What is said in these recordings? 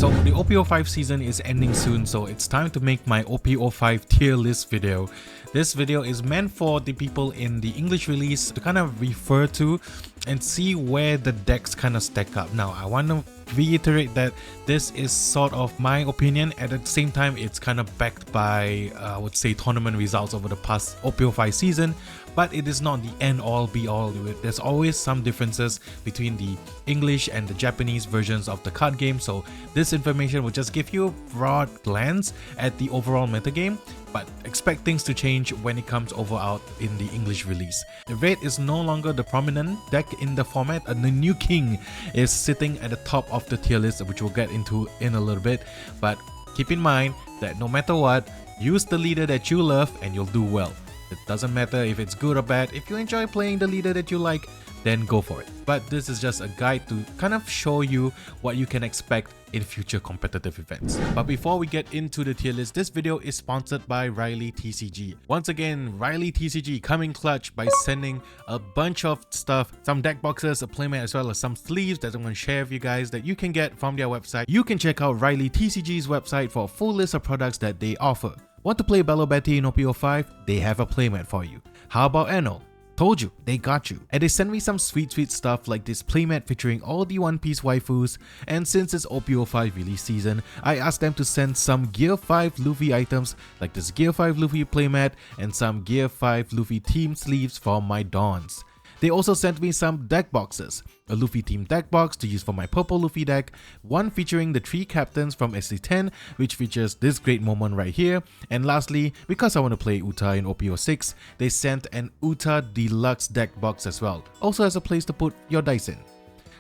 So the OP-05 season is ending soon, so it's time to make my OP-05 tier list video. This video is meant for the people in the English release to kind of refer to and see where the decks kind of stack up. Now, I want to reiterate that this is sort of my opinion. At the same time, it's kind of backed by, I would say, tournament results over the past OP-05 season, but it is not the end-all be-all. There's always some differences between the English and the Japanese versions of the card game, so this information will just give you a broad glance at the overall metagame, but expect things to change when it comes over out in the English release. The Red is no longer the prominent deck in the format, and the new King is sitting at the top of the tier list, which we'll get into in a little bit, but keep in mind that no matter what, use the leader that you love and you'll do well. It doesn't matter if it's good or bad. If you enjoy playing the leader that you like, then go for it. But this is just a guide to kind of show you what you can expect in future competitive events. But before we get into the tier list, this video is sponsored by Riley TCG. Once again, Riley TCG coming clutch by sending a bunch of stuff, some deck boxes, a playmat, as well as some sleeves that I'm going to share with you guys that you can get from their website. You can check out Riley TCG's website for a full list of products that they offer. Want to play Bello Betty in OP-05? They have a playmat for you. How about Enel? Told you, they got you. And they sent me some sweet stuff like this playmat featuring all the One Piece waifus, and since it's OP-05 release season, I asked them to send some Gear 5 Luffy items like this Gear 5 Luffy playmat and some Gear 5 Luffy team sleeves for my Dons. They also sent me some deck boxes, a Luffy team deck box to use for my purple Luffy deck, one featuring the 3 captains from SC10, which features this great moment right here, and lastly, because I want to play Uta in OP-06, they sent an Uta Deluxe deck box as well, also as a place to put your dice in.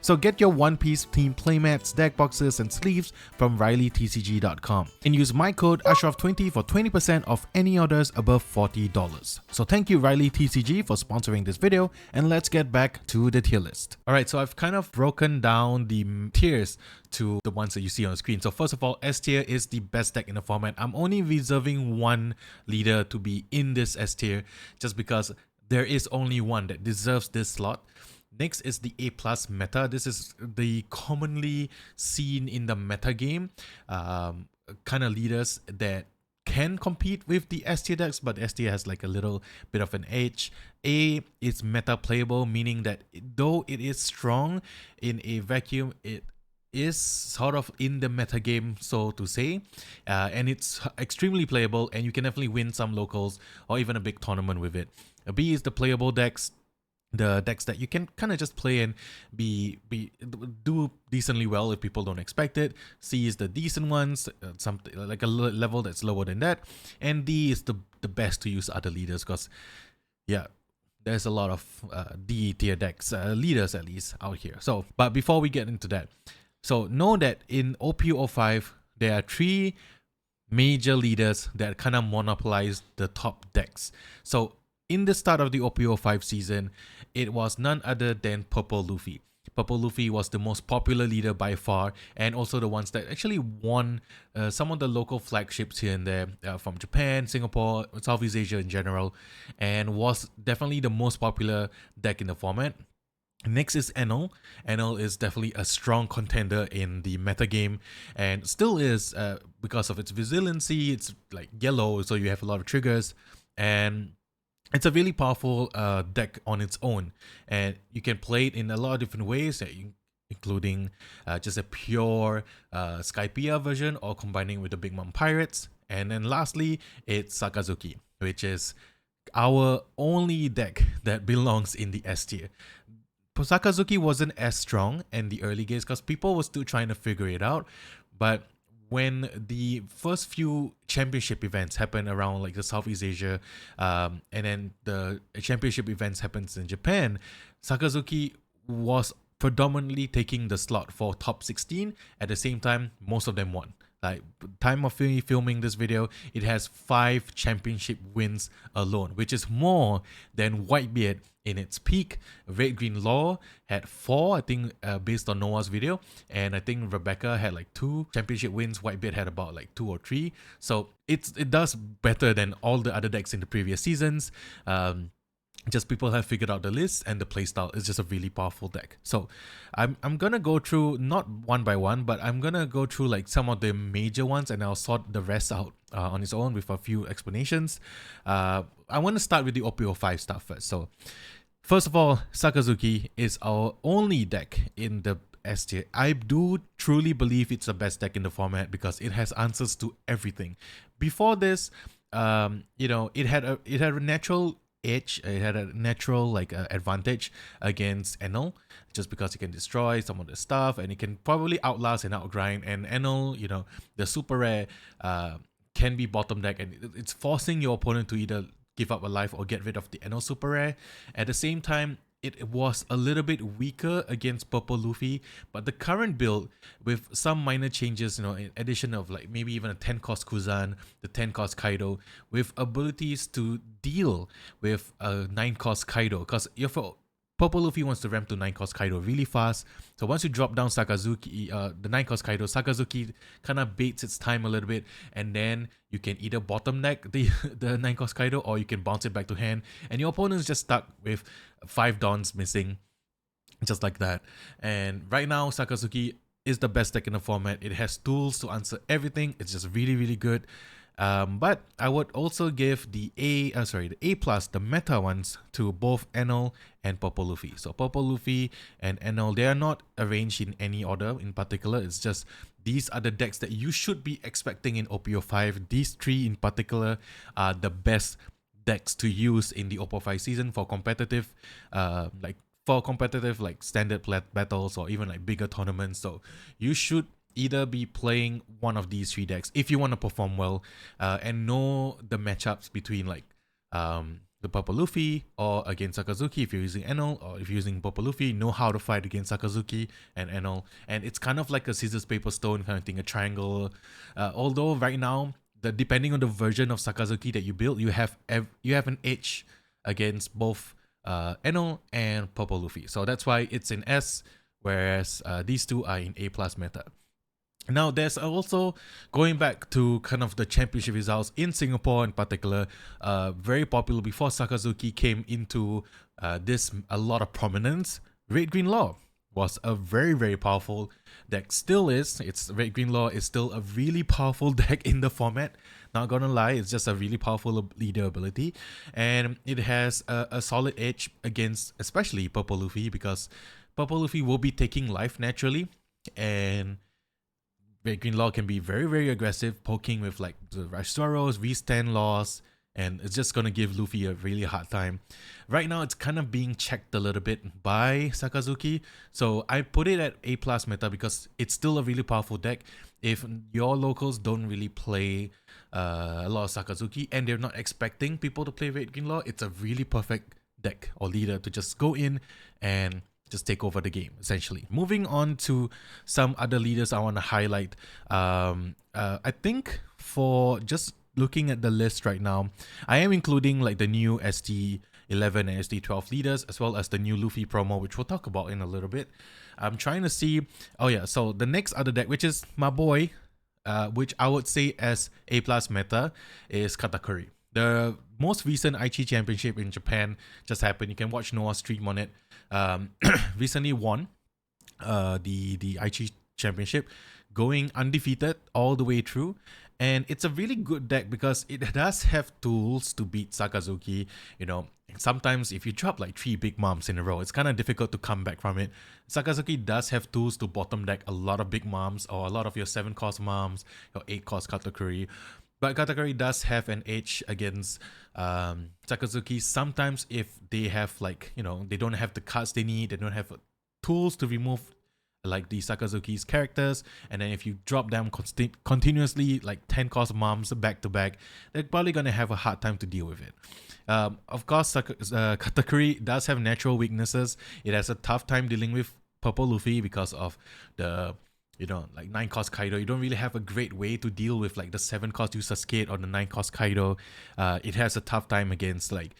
So get your One Piece team playmats, deck boxes, and sleeves from RileyTCG.com and use my code Asyrafchazz for 20% off any orders above $40. So thank you Riley TCG for sponsoring this video, and let's get back to the tier list. Alright, so I've kind of broken down the tiers to the ones that you see on the screen. So first of all, S tier is the best deck in the format. I'm only reserving one leader to be in this S tier just because there is only one that deserves this slot. Next is the A+ meta. This is the commonly seen in the meta game kind of leaders that can compete with the S tier decks, but S tier has like a little bit of an edge. A is meta playable, meaning that though it is strong in a vacuum, it is sort of in the meta game, so to say, and it's extremely playable, and you can definitely win some locals or even a big tournament with it. B is the playable decks, the decks that you can kind of just play and do decently well if people don't expect it. C is the decent ones, something like a level that's lower than that, and D is the best to use other leaders, because yeah, there's a lot of D tier decks, leaders at least out here. So but before we get into that, so know that in OP-05 there are 3 major leaders that kind of monopolize the top decks. So in the start of the OP-05 season, it was none other than Purple Luffy. Purple Luffy was the most popular leader by far, and also the ones that actually won some of the local flagships here and there from Japan, Singapore, Southeast Asia in general, and was definitely the most popular deck in the format. Next is Enel. Enel is definitely a strong contender in the metagame, and still is because of its resiliency. It's like yellow, so you have a lot of triggers, and it's a really powerful deck on its own, and you can play it in a lot of different ways, including just a pure Skypiea version or combining with the Big Mom Pirates. And then lastly, it's Sakazuki, which is our only deck that belongs in the S tier. Sakazuki wasn't as strong in the early games because people were still trying to figure it out, but when the first few championship events happen around like the Southeast Asia, and then the championship events happens in Japan, Sakazuki was predominantly taking the slot for top 16. At the same time, most of them won. Like, time of filming this video, it has 5 championship wins alone, which is more than Whitebeard in its peak. Red Green Law had 4, I think, based on Noah's video, and I think Rebecca had like 2 championship wins. Whitebeard had about like 2 or 3, so it does better than all the other decks in the previous seasons. just people have figured out the list, and the playstyle is just a really powerful deck. So I'm gonna go through not one by one, but I'm gonna go through like some of the major ones, and I'll sort the rest out on its own with a few explanations. I want to start with the OP-05 stuff first. So first of all, Sakazuki is our only deck in the S tier. I do truly believe it's the best deck in the format because it has answers to everything. Before this, you know, it had a natural edge. It had a natural advantage against Enel, just because it can destroy some of the stuff and it can probably outlast and outgrind. And Enel, you know, the super rare can be bottom deck, and it's forcing your opponent to either give up a life or get rid of the Enel super rare. At the same time, it was a little bit weaker against Purple Luffy, but the current build with some minor changes, you know, in addition of like maybe even a 10 cost Kuzan, the 10 cost Kaido, with abilities to deal with a 9 cost Kaido, because if Purple Luffy wants to ramp to 9 cost Kaido really fast. So once you drop down Sakazuki, the 9 cost Kaido, Sakazuki kind of baits its time a little bit, and then you can either bottom deck the 9 cost Kaido, or you can bounce it back to hand, and your opponent's just stuck with 5 Dons missing, just like that. And right now, Sakazuki is the best deck in the format. It has tools to answer everything. It's just really, really good. But I would also give the A+, the meta ones, to both Enel and Purple Luffy. So Purple Luffy and Enel, they are not arranged in any order in particular. It's just these are the decks that you should be expecting in OP-05. These three in particular are the best decks to use in the OP-05 season for competitive, standard battles or even like bigger tournaments. So you should either be playing one of these three decks if you want to perform well, and know the matchups between like the Purple Luffy or against Sakazuki if you're using Enel, or if you're using Purple Luffy, know how to fight against Sakazuki and Enel. And it's kind of like a scissors paper stone kind of thing, a triangle. Although right now, depending on the version of Sakazuki that you build, you have an edge against both Enel and Purple Luffy. So that's why it's in S, whereas these two are in A+ meta. Now, there's also, going back to kind of the championship results in Singapore in particular, very popular before Sakazuki came into a lot of prominence. Red Green Law was a very, very powerful deck. Still is. Red Green Law is still a really powerful deck in the format. Not gonna lie, it's just a really powerful leader ability, and it has a solid edge against especially Purple Luffy, because Purple Luffy will be taking life naturally, and Red Green Law can be very, very aggressive, poking with like the Rashtoros, V-Stand Laws, and it's just gonna give Luffy a really hard time. Right now, it's kind of being checked a little bit by Sakazuki, so I put it at A+ meta because it's still a really powerful deck. If your locals don't really play a lot of Sakazuki and they're not expecting people to play Red Green Law, it's a really perfect deck or leader to just go in and just take over the game, essentially. Moving on to some other leaders I want to highlight. I think for just looking at the list right now, I am including like the new ST11 and ST12 leaders, as well as the new Luffy promo, which we'll talk about in a little bit. I'm trying to see, so the next other deck, which is my boy, which I would say as A+ meta, is Katakuri. The most recent Aichi Championship in Japan just happened. You can watch Noah's stream on it. Recently won the Aichi Championship, going undefeated all the way through. And it's a really good deck because it does have tools to beat Sakazuki. You know, sometimes if you drop like 3 big moms in a row, it's kind of difficult to come back from it. Sakazuki does have tools to bottom deck a lot of big moms, or a lot of your 7 cost moms, your 8 cost Katakuri. But Katakuri does have an edge against Sakazuki sometimes if they have they don't have the cards they need, they don't have tools to remove like the Sakazuki's characters, and then if you drop them continuously like 10 cost moms back to back, they're probably going to have a hard time to deal with it. Of course, Katakuri does have natural weaknesses. It has a tough time dealing with Purple Luffy because of the 9 cost Kaido. You don't really have a great way to deal with like the 7 cost Usasuke or the 9 cost Kaido. It has a tough time against like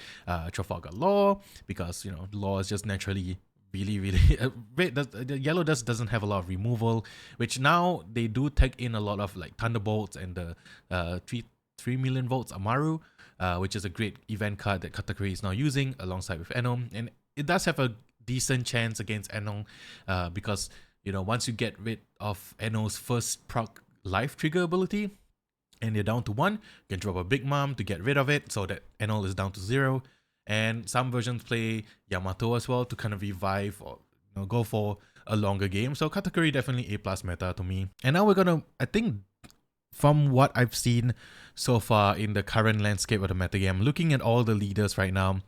Trafalgar Law, because Law is just naturally really the yellow doesn't have a lot of removal, which now they do take in a lot of like Thunderbolts and the 3 million volts Amaru, which is a great event card that Katakuri is now using alongside with Enom, and it does have a decent chance against Enom, because once you get rid of Eno's first proc life trigger ability and you're down to 1, you can drop a Big Mom to get rid of it so that Eno is down to 0. And some versions play Yamato as well to kind of revive or go for a longer game. So Katakuri definitely A+ meta to me. And now we're gonna, I think, from what I've seen so far in the current landscape of the metagame, looking at all the leaders right now,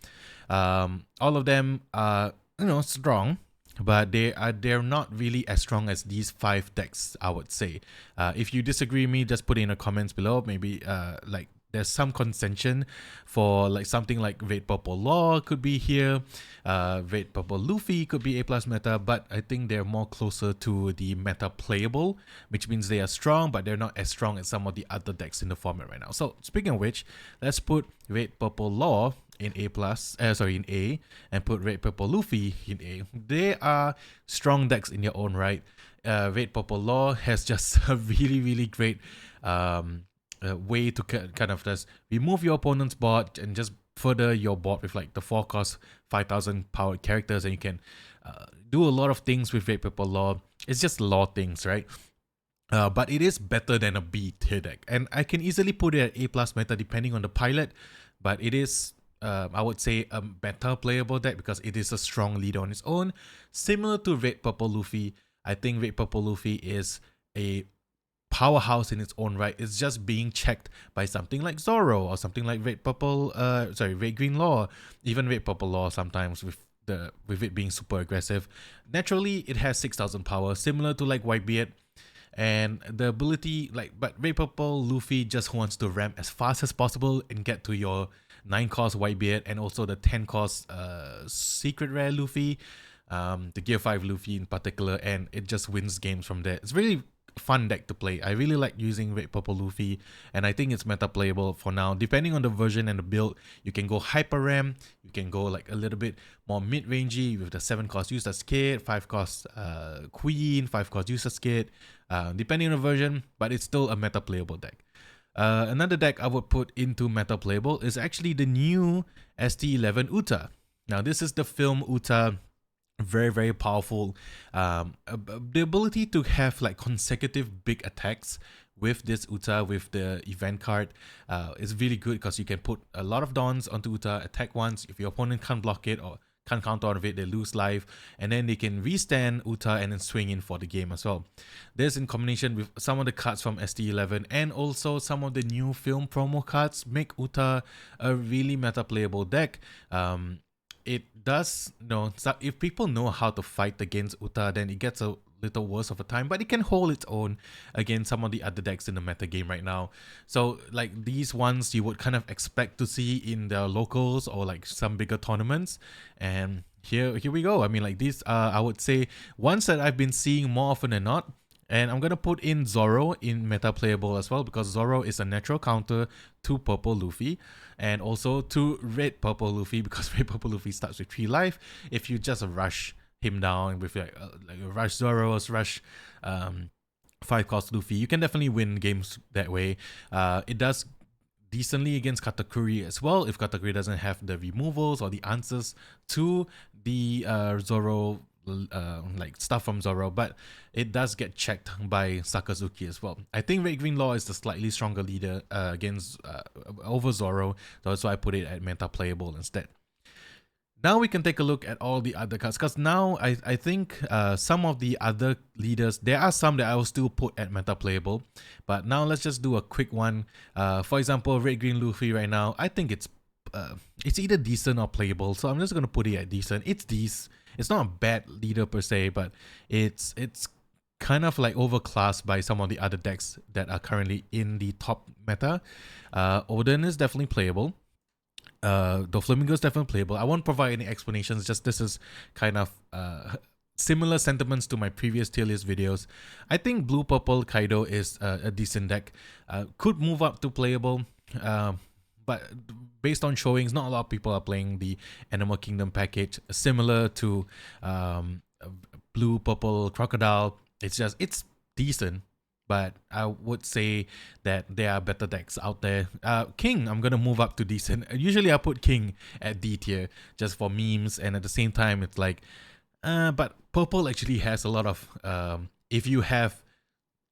all of them are strong, but they're not really as strong as these 5 decks, I would say. If you disagree with me, just put it in the comments below. Maybe like there's some contention for like something like Red Purple Law could be here, Red Purple Luffy could be A+ meta, but I think they're more closer to the meta playable, which means they are strong, but they're not as strong as some of the other decks in the format right now. So speaking of which, let's put Red Purple Law in in A, and put Red Purple Luffy in A. They are strong decks in their own right. Red Purple Law has just a really great way to kind of just remove your opponent's board and just further your board with like the 4-cost 5,000 powered characters, and you can do a lot of things with Red Purple Law. It's just law things, right? But it is better than a B tier deck, and I can easily put it at A+ meta depending on the pilot, but it is I would say a better playable deck because it is a strong leader on its own. Similar to Red Purple Luffy, I think Red Purple Luffy is a powerhouse in its own right. It's just being checked by something like Zoro or something like Red Green Law, even Red Purple Law sometimes with it being super aggressive. Naturally, it has 6,000 power, similar to like Whitebeard. And the ability, but Red Purple Luffy just wants to ramp as fast as possible and get to your 9-cost Whitebeard and also the 10-cost Secret Rare Luffy, the Gear 5 Luffy in particular, and it just wins games from there. It's really fun deck to play. I really like using Red Purple Luffy, and I think it's meta playable for now. Depending on the version and the build, you can go hyper ram, you can go like a little bit more mid-rangey with the 7-cost Useless Kid, 5-cost Queen, 5-cost Useless Kid, depending on the version, but it's still a meta playable deck. Another deck I would put into meta playable is actually the new ST11 Uta. Now this is the film Uta. Very powerful. The ability to have like consecutive big attacks with this Uta, with the event card, is really good because you can put a lot of dons onto Uta, attack once. If your opponent can't block it or can't counter out of it, they lose life, and then they can restand Uta and then swing in for the game as well. This in combination with some of the cards from ST11 and also some of the new film promo cards make Uta a really meta playable deck. It does, if people know how to fight against Uta, then it gets a little worse of a time, but it can hold its own against some of the other decks in the meta game right now. So like these ones you would kind of expect to see in the locals or like some bigger tournaments, and here we go. I mean, like these I would say ones that I've been seeing more often than not. And I'm gonna put in Zoro in meta playable as well, because Zoro is a natural counter to Purple Luffy and also to Red Purple Luffy, because Red Purple Luffy starts with 3 life. If you just rush him down with like rush Zoro's, rush 5-cost Luffy, you can definitely win games that way. It does decently against Katakuri as well if Katakuri doesn't have the removals or the answers to the Zoro like stuff from Zoro, but it does get checked by Sakazuki as well. I think Red Green Law is the slightly stronger leader against over Zoro, so that's why I put it at meta playable instead. Now we can take a look at all the other cards, because now I think some of the other leaders, there are some that I will still put at meta playable, but now let's just do a quick one. For example, Red Green Luffy right now, I think it's either decent or playable, so I'm just gonna put it at decent. It's not a bad leader per se, but it's kind of like overclassed by some of the other decks that are currently in the top meta. Odin is definitely playable. Doflamingo is definitely playable. I won't provide any explanations, just this is kind of similar sentiments to my previous tier list videos. I think Blue Purple Kaido is a decent deck. Could move up to playable, but based on showings, not a lot of people are playing the Animal Kingdom package, similar to Blue Purple Crocodile. It's decent, but I would say that there are better decks out there. King, I'm gonna move up to decent. Usually I put King at D tier just for memes, and at the same time it's like, but purple actually has a lot of if you have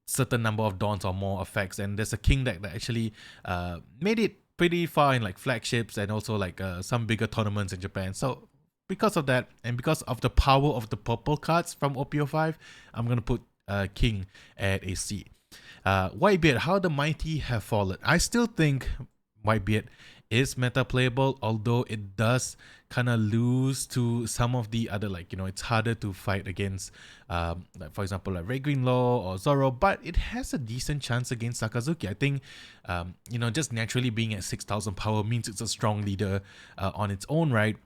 certain number of dawns or more effects, and there's a King deck that actually made it pretty far in like flagships and also like some bigger tournaments in Japan. So because of that, and because of the power of the purple cards from OP-05, I'm gonna put King at a C. Whitebeard, how the mighty have fallen. I still think Whitebeard is meta playable, although it does kind of lose to some of the other, like, you know, it's harder to fight against, like for example, like Red Green Law or Zoro, but it has a decent chance against Sakazuki. I think, you know, just naturally being at 6,000 power means it's a strong leader on its own right.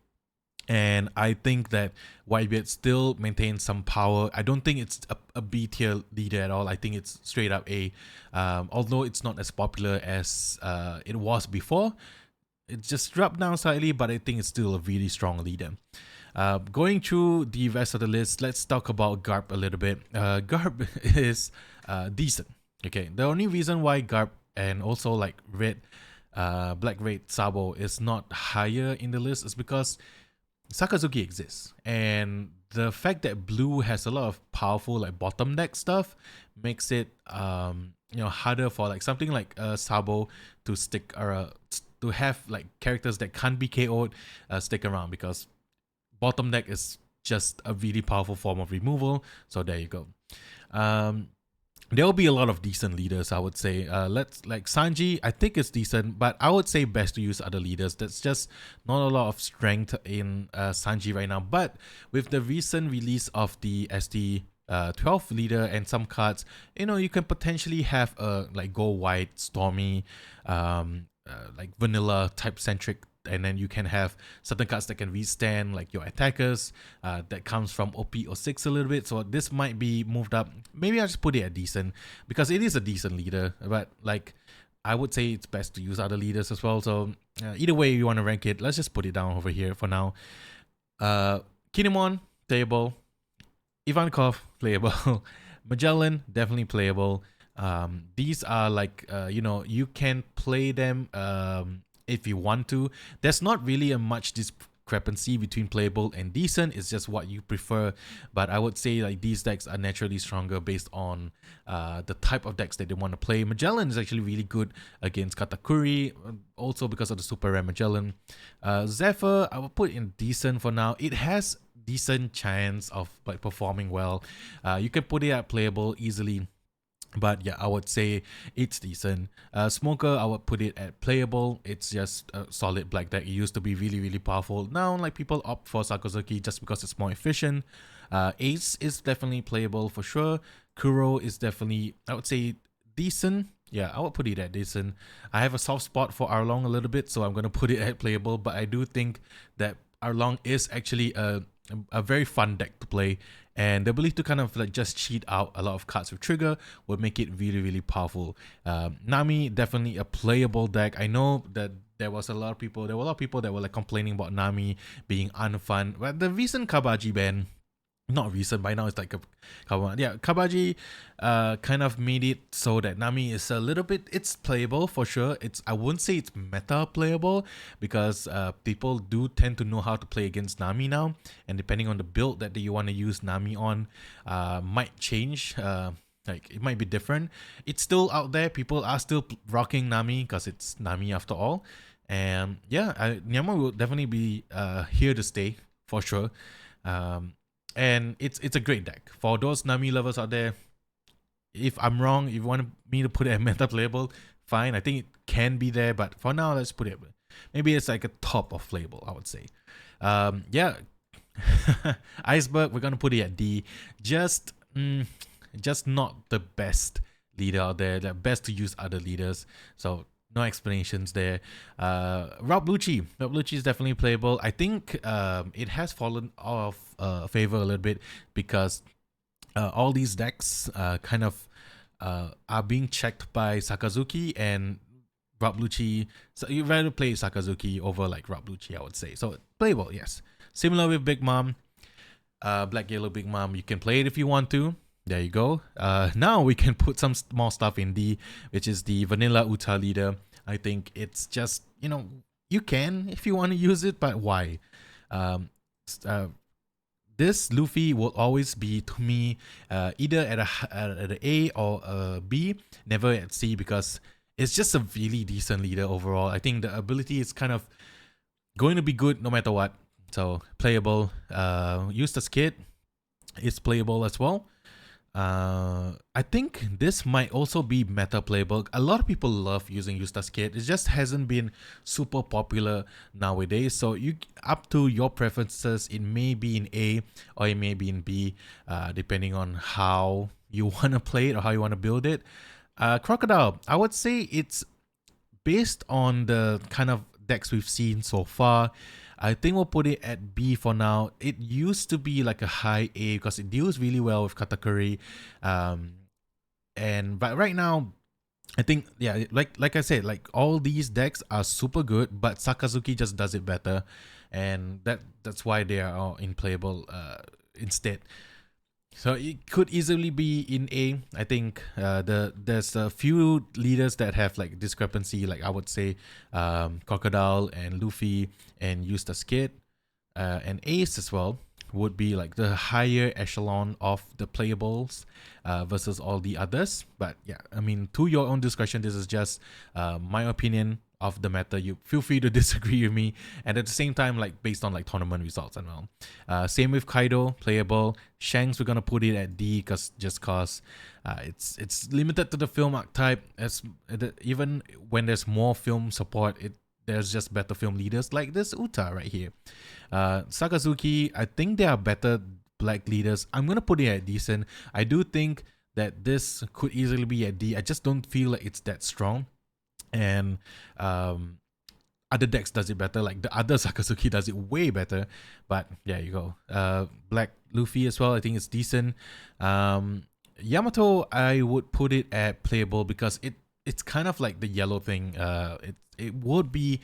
And I think that Whitebeard still maintains some power. I don't think it's a B tier leader at all. I think it's straight up A. Although it's not as popular as it was before. It just dropped down slightly, but I think it's still a really strong leader. Going through the rest of the list, let's talk about Garp a little bit. Garp is decent. Okay, the only reason why Garp and also like Black Red Sabo is not higher in the list is because Sakazuki exists, and the fact that blue has a lot of powerful like bottom deck stuff makes it you know, harder for like something like Sabo to stick or to have like characters that can't be KO'd stick around, because bottom deck is just a really powerful form of removal. So there you go. There will be a lot of decent leaders, I would say. Let's like Sanji, I think it's decent, but I would say best to use other leaders. That's just not a lot of strength in Sanji right now. But with the recent release of the SD12 leader and some cards, you know, you can potentially have a like go white, Stormy, like vanilla type centric, and then you can have certain cards that can withstand like your attackers that comes from OP-06 a little bit. So this might be moved up. Maybe I'll just put it at decent, because it is a decent leader, but like I would say it's best to use other leaders as well. So either way you want to rank it, let's just put it down over here for now. Kinemon, playable. Ivankov, playable. Magellan, definitely playable. These are like you know, you can play them if you want to. There's not really a much discrepancy between playable and decent. It's just what you prefer. But I would say like these decks are naturally stronger based on the type of decks that they want to play. Magellan is actually really good against Katakuri, also because of the super rare Magellan. Zephyr, I will put in decent for now. It has decent chance of like performing well. You can put it at playable easily, but yeah, I would say it's decent. Smoker, I would put it at playable. It's just a solid black deck. It used to be really, really powerful. Now, like, people opt for Sakazuki just because it's more efficient. Ace is definitely playable for sure. Kuro is definitely, I would say, decent. Yeah, I would put it at decent. I have a soft spot for Arlong a little bit, so I'm going to put it at playable. But I do think that Arlong is actually a very fun deck to play, and the ability to kind of like just cheat out a lot of cards with trigger would make it really, really powerful. Nami, definitely a playable deck. I know that there were a lot of people that were like complaining about Nami being unfun, but the recent Kabaji ban, not recent, by now it's like Kabaji kind of made it so that Nami is a little bit, it's playable for sure. I wouldn't say it's meta playable, because people do tend to know how to play against Nami now, and depending on the build that you want to use Nami on might change. Like, it might be different. It's still out there. People are still rocking Nami because it's Nami after all. And yeah, Nyama will definitely be here to stay for sure. And it's a great deck for those Nami lovers out there. If I'm wrong, if you want me to put it at meta playable, fine. I think it can be there, but for now, let's put it. Maybe it's like a top of playable, I would say. Yeah, Iceberg, we're gonna put it at D. Just not the best leader out there. The best to use other leaders. So no explanations there. Rob Lucci is definitely playable. I think it has fallen off favor a little bit, because all these decks kind of are being checked by Sakazuki and Rob Lucci. So you'd rather play Sakazuki over like Rob Lucci, I would say. So playable, yes. Similar with Big Mom, Black Yellow Big Mom. You can play it if you want to. there you go. Now we can put some more stuff in D, which is the vanilla Uta leader. I think it's just, you know, you can if you want to use it, but why? Um, this Luffy will always be to me either at an A or a B, never at C, because it's just a really decent leader overall. I think the ability is kind of going to be good no matter what. So playable. Used as kid, it's playable as well. I think this might also be meta playable. A lot of people love using Eustace Kit. It just hasn't been super popular nowadays. So you up to your preferences. It may be in A or it may be in B, depending on how you want to play it or how you want to build it. Crocodile, I would say it's based on the kind of decks we've seen so far. I think we'll put it at B for now. It used to be like a high A because it deals really well with Katakuri. But right now, I think, yeah, like I said, like all these decks are super good, but Sakazuki just does it better. And that's why they are all in playable instead. So it could easily be in A. I think there's a few leaders that have like discrepancy, like I would say Crocodile and Luffy and Eustace Kid and Ace as well would be like the higher echelon of the playables versus all the others. But yeah, I mean, to your own discretion, this is just my opinion of the meta. You feel free to disagree with me, and at the same time, like based on like tournament results and all. Same with Kaido, playable. Shanks, we're gonna put it at D cause it's limited to the film archetype. Even when there's more film support, there's just better film leaders like this Uta right here. Sakazuki, I think there are better black leaders. I'm gonna put it at decent. I do think that this could easily be at D. I just don't feel like it's that strong. And other decks does it better, like the other Sakazuki does it way better. But yeah, you go. Black Luffy as well, I think it's decent. Yamato, I would put it at playable because it's kind of like the yellow thing. It would be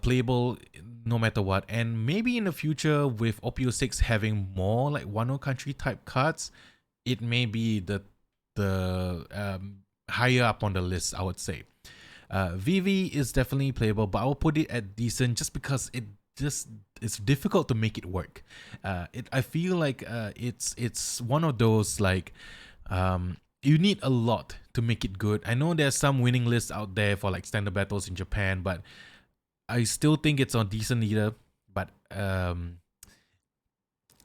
playable no matter what, and maybe in the future with OP-06 having more like Wano Country type cards, it may be the higher up on the list, I would say. VV is definitely playable, but I'll put it at decent just because it's difficult to make it work. I feel like it's one of those like you need a lot to make it good. I know there's some winning lists out there for like standard battles in Japan, but I still think it's a decent leader. But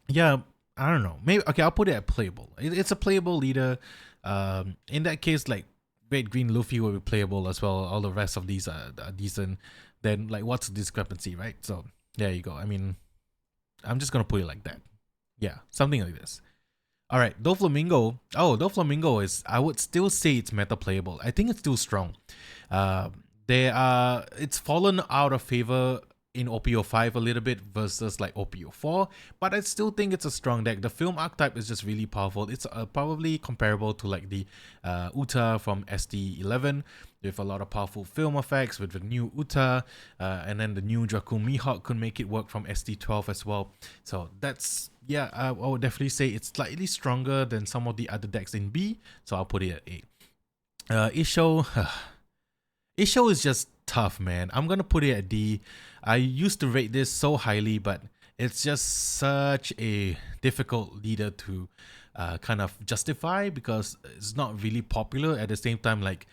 yeah, I don't know. Maybe okay, I'll put it at playable. It's a playable leader. In that case, like Red Green Luffy will be playable as well. All the rest of these are decent. Then like what's the discrepancy, right? So there you go. I mean, I'm just gonna put it like that. Yeah, something like this. All right, Doflamingo. Oh, Doflamingo is, I would still say it's meta playable. I think it's still strong. It's fallen out of favor in OP-05 a little bit versus like OP-04, but I still think it's a strong deck. The film archetype is just really powerful. It's probably comparable to like the Uta from SD11 with a lot of powerful film effects with the new Uta, and then the new Dracul Mihawk could make it work from SD12 as well. So that's, yeah, I would definitely say it's slightly stronger than some of the other decks in B, so I'll put it at A. Isho, Isho is just tough, man. I'm gonna put it at D. I used to rate this so highly, but it's just such a difficult leader to kind of justify because it's not really popular. At the same time, like,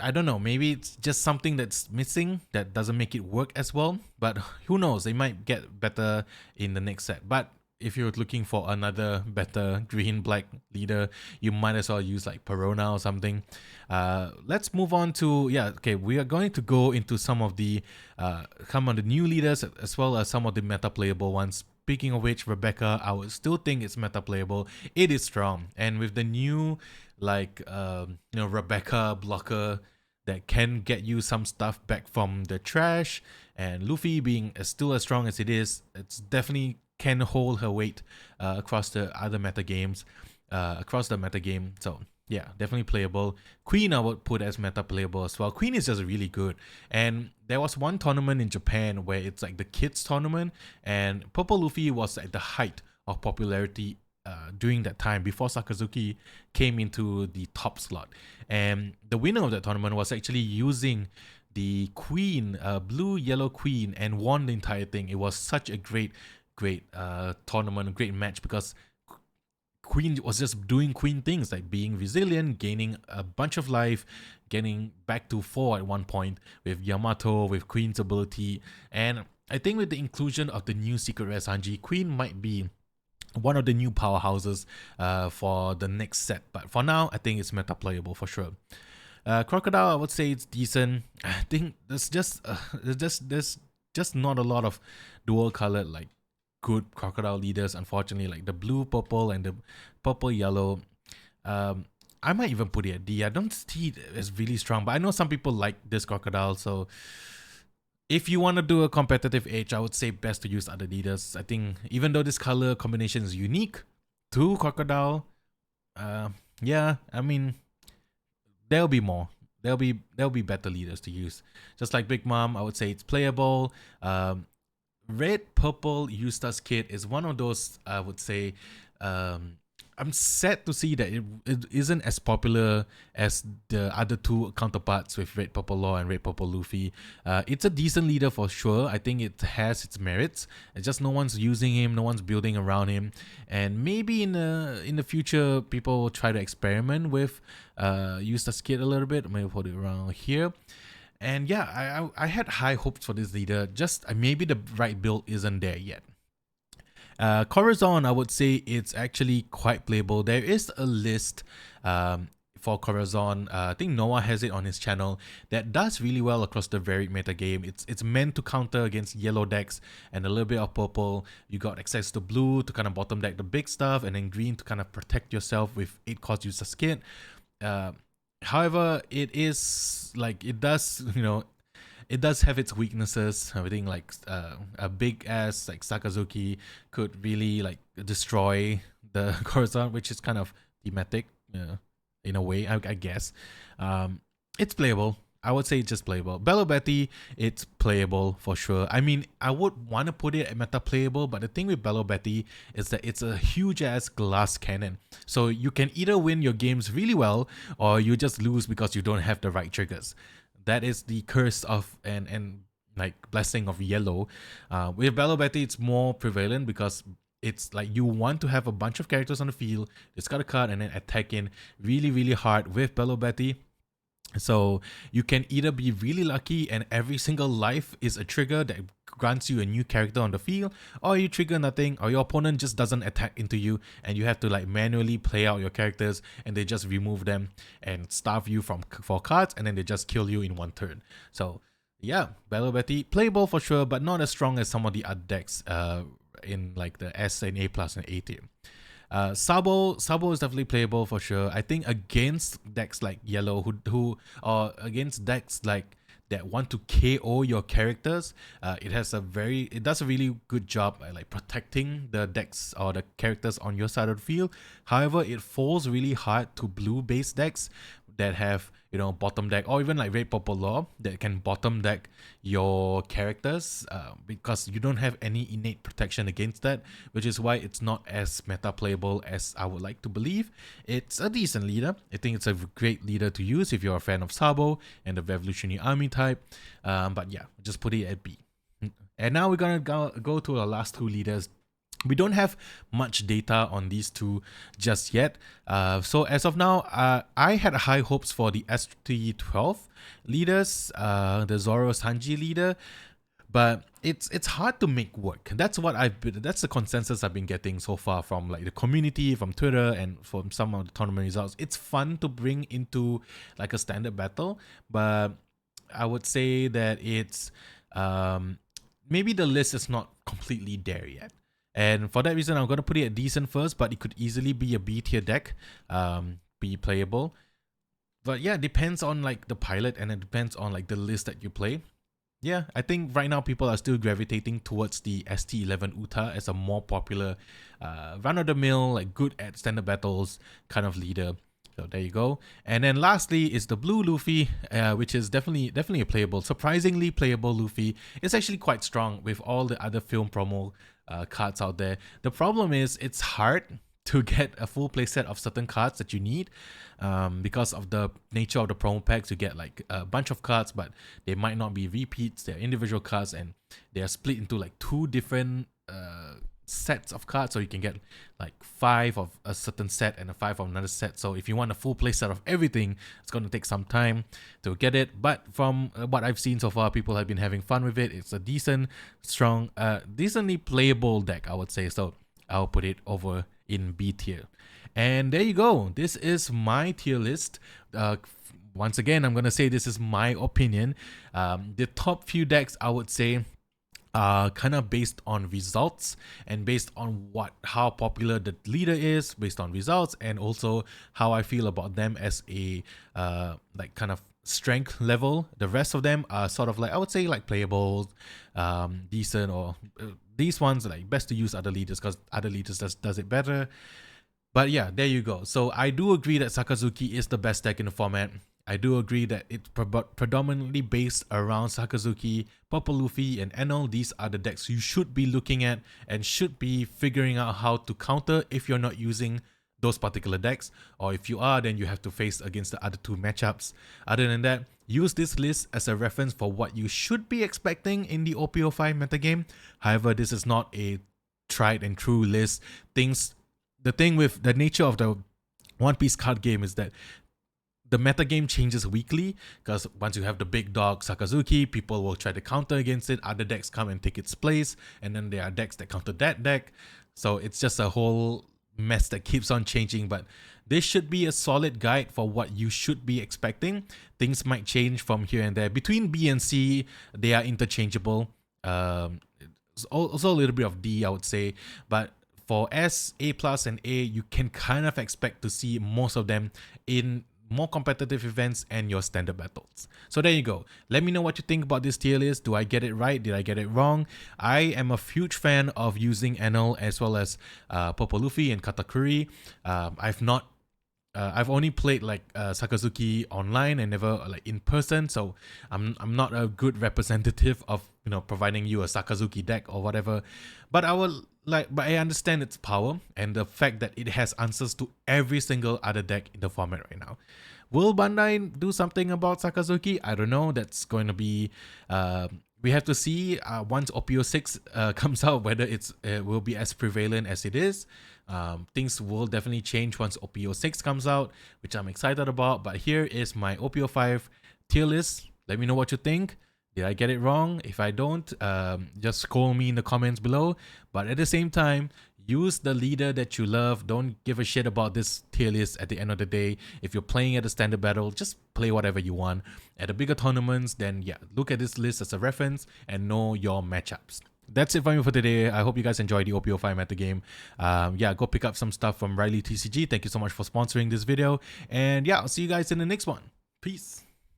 I don't know, maybe it's just something that's missing that doesn't make it work as well, but who knows, they might get better in the next set. But if you're looking for another better green-black leader, you might as well use like Perona or something. Let's move on to, yeah, okay, we are going to go into some of the new leaders as well as some of the meta playable ones. Speaking of which, Rebecca, I would still think it's meta playable. It is strong, and with the new like Rebecca blocker that can get you some stuff back from the trash, and Luffy being still as strong as it is, it's definitely can hold her weight across the other meta games, across the meta game. So yeah, definitely playable. Queen I would put as meta playable as well. Queen is just really good, and there was one tournament in Japan where it's like the kids tournament, and Purple Luffy was at the height of popularity during that time before Sakazuki came into the top slot. And the winner of that tournament was actually using the queen, blue yellow queen, and won the entire thing. It was such a great tournament, a great match, because Queen was just doing Queen things like being resilient, gaining a bunch of life, getting back to 4 at one point with Yamato, with Queen's ability. And I think with the inclusion of the new Secret Rare Sanji, Queen might be one of the new powerhouses for the next set. But for now, I think it's meta playable for sure. Crocodile, I would say it's decent. I think there's just not a lot of dual colored like good crocodile leaders, unfortunately, like the blue purple and the purple yellow. I might even put it at D. I don't see it as really strong, but I know some people like this crocodile, so if you want to do a competitive edge, I would say best to use other leaders. I think even though this color combination is unique to crocodile, yeah, I mean, there'll be more. There'll be better leaders to use. Just like Big Mom, I would say it's playable. Red Purple Eustace Kid is one of those, I would say, I'm sad to see that it isn't as popular as the other two counterparts with Red Purple Law and Red Purple Luffy. It's a decent leader for sure. I think it has its merits. It's just no one's using him, no one's building around him. And maybe in the future, people will try to experiment with Eustace Kid a little bit. Maybe put it around here. And yeah, I had high hopes for this leader, just maybe the right build isn't there yet. Corazon, I would say it's actually quite playable. There is a list for Corazon. I think Noah has it on his channel that does really well across the varied meta game. It's meant to counter against yellow decks and a little bit of purple. You got access to blue to kind of bottom deck the big stuff, and then green to kind of protect yourself with 8-cost Eustace Kid. However, it is like it does have its weaknesses. Everything like a big ass like Sakazuki could really like destroy the Corazon, which is kind of thematic in a way, I guess. It's playable. I would say it's just playable. Bello Betty, it's playable for sure. I mean, I would want to put it at meta playable, but the thing with Bello Betty is that it's a huge ass glass cannon. So you can either win your games really well, or you just lose because you don't have the right triggers. That is the curse of and like blessing of yellow. With Bello Betty, it's more prevalent because it's like you want to have a bunch of characters on the field, discard a card, and then attack in really, really hard with Bello Betty. So you can either be really lucky and every single life is a trigger that grants you a new character on the field, or you trigger nothing, or your opponent just doesn't attack into you and you have to like manually play out your characters and they just remove them and starve you for cards, and then they just kill you in one turn. So yeah, Bello Betty, playable for sure, but not as strong as some of the other decks in like the S and A plus and A tier. Sabo is definitely playable for sure. I think against decks like yellow who or against decks like that want to KO your characters, it does a really good job at like protecting the decks or the characters on your side of the field. However, it falls really hard to blue based decks that have, you know, bottom deck, or even like Red Purple Law that can bottom deck your characters because you don't have any innate protection against that, which is why it's not as meta playable as I would like to believe. It's a decent leader. I think it's a great leader to use if you're a fan of Sabo and the Revolutionary Army type. But yeah, just put it at B. And now we're gonna go to our last two leaders. We don't have much data on these two just yet. So as of now, I had high hopes for the ST12 leaders, the Zoro Sanji leader, but it's hard to make work. That's the consensus I've been getting so far from like the community, from Twitter, and from some of the tournament results. It's fun to bring into like a standard battle, but I would say that it's maybe the list is not completely there yet. And for that reason, I'm going to put it at decent first, but it could easily be a B tier deck, be playable. But yeah, it depends on like the pilot, and it depends on like the list that you play. Yeah, I think right now people are still gravitating towards the ST11 Uta as a more popular, run-of-the-mill, like good at standard battles kind of leader. So there you go. And then lastly is the blue Luffy, which is definitely a playable, surprisingly playable Luffy. It's actually quite strong with all the other film promo cards out there. The problem is it's hard to get a full playset of certain cards that you need. Because of the nature of the promo packs, you get like a bunch of cards, but they might not be repeats. They're individual cards, and they are split into like 2 different sets of cards. So you can get like 5 of a certain set and a 5 of another set. So if you want a full playset of everything, it's going to take some time to get it. But from what I've seen so far, people have been having fun with it. It's a decent, strong, decently playable deck, I would say. So I'll put it over in B tier. And there you go. This is my tier list. Once again, I'm going to say this is my opinion. The top few decks, I would say, are kind of based on results and based on how popular the leader is, based on results, and also how I feel about them as a like kind of strength level. The rest of them are sort of like, I would say, like playable, decent, or these ones like best to use other leaders because other leaders does it better. But yeah, there you go. So I do agree that Sakazuki is the best deck in the format. I do agree that it's predominantly based around Sakazuki, Purple Luffy, and Enel. These are the decks you should be looking at and should be figuring out how to counter if you're not using those particular decks. Or if you are, then you have to face against the other 2 matchups. Other than that, use this list as a reference for what you should be expecting in the OP-05 metagame. However, this is not a tried and true list. The thing with the nature of the One Piece card game is that the metagame changes weekly, because once you have the big dog Sakazuki, people will try to counter against it, other decks come and take its place, and then there are decks that counter that deck. So it's just a whole mess that keeps on changing, but this should be a solid guide for what you should be expecting. Things might change from here and there. Between B and C, they are interchangeable. Also a little bit of D, I would say, but for S, A+, and A, you can kind of expect to see most of them in more competitive events and your standard battles. So there you go. Let me know what you think about this tier list. Do I get it right? Did I get it wrong? I am a huge fan of using Enel as well as Purple Luffy and Katakuri. I've only played like Sakazuki online and never like in person, so I'm not a good representative of providing you a Sakazuki deck or whatever. But I understand its power and the fact that it has answers to every single other deck in the format right now. Will Bandai do something about Sakazuki? I don't know. That's going to be we have to see once OP-06 comes out whether it will be as prevalent as it is. Things will definitely change once OP-06 comes out, which I'm excited about. But here is my OP-05 tier list. Let me know what you think. Did I get it wrong? If I don't, just scold me in the comments below. But at the same time, use the leader that you love. Don't give a shit about this tier list at the end of the day. If you're playing at a standard battle, just play whatever you want. At the bigger tournaments, then yeah, look at this list as a reference and know your matchups. That's it for me for today. I hope you guys enjoyed the OP-05 metagame. Yeah, go pick up some stuff from Riley TCG. Thank you so much for sponsoring this video. And yeah, I'll see you guys in the next one. Peace.